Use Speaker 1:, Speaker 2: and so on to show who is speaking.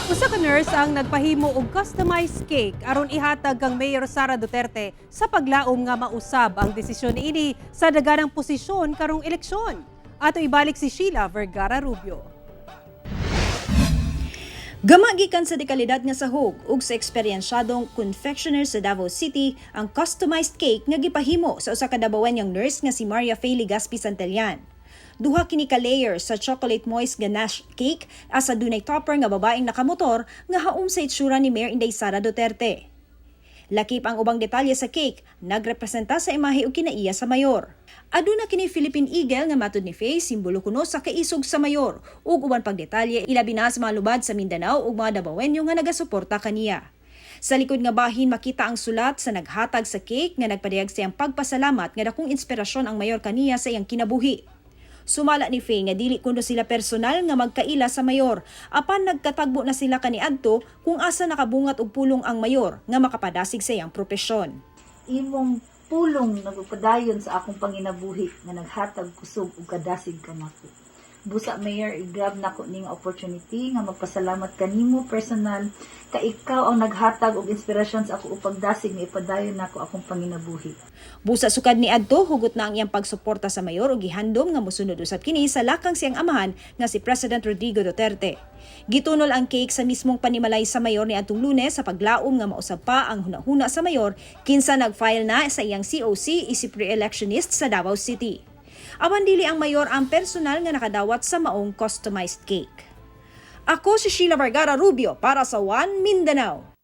Speaker 1: Usa ka nurse ang nagpahimo og customized cake aron ihatag kang Mayor Sara Duterte sa paglaom nga mausab ang desisyon niini sa daganang posisyon karong eleksyon. Ato ibalik si Sheila Vergara Rubio.
Speaker 2: Gamagikan sa dekalidad nga sahog ug sa eksperyensyadong confectioner sa Davao City ang customized cake nga gipahimo sa usa ka Davaoenyang nurse nga si Maria Fay Ligaspi Santillan. Duha kini ka layer sa chocolate moist ganache cake asa dunay topper nga babaeng nakamotor nga haum sa itsura ni Mayor Inday Sara Duterte. Lakip ang ubang detalye sa cake, nagrepresenta sa imahe ug kinaiya sa mayor. Aduna kini Philippine Eagle nga matud ni Faye simbolo kuno sa kaisog sa mayor ug uban pang detalye ilabi na sa mga lubad sa Mindanao ug mga Davaoenyo nga nagasuporta kaniya. Sa likod nga bahin makita ang sulat sa naghatag sa cake nga nagpadayag siyang pagpasalamat nga dakong inspirasyon ang mayor kaniya sa iyang kinabuhi. Sumala ni Faye nga dili kuno sila personal nga magkaila sa mayor, apan nagkatagbo na sila kaniadto kung asa nakabungat og pulong ang mayor nga makapadasig sa iyang propesyon.
Speaker 3: Imong pulong nagpadayon sa akong panginabuhi nga naghatag kusog ug kadasig kanako. Busa Mayor, i-grab nako ning opportunity nga magpasalamat kanimo personal ka ikaw ang naghatag og inspirasyon sa ako upang dasig nga ipadayon nako akong panginabuhi.
Speaker 2: Busa sukad ni adto hugot na ang iyang pagsuporta sa mayor ug gihandom nga mosunod usab kini sa lakang siyang amahan nga si President Rodrigo Duterte. Gitunol ang cake sa mismong panimalay sa mayor ni adtong Lunes sa paglaom nga mausab pa ang hunahuna sa mayor kinsa nag-file na sa iyang COC isip re-electionist sa Davao City. Awan dili ang mayor ang personal nga nakadawat sa maong customized cake. Ako si Sheila Vergara Rubio para sa One Mindanao.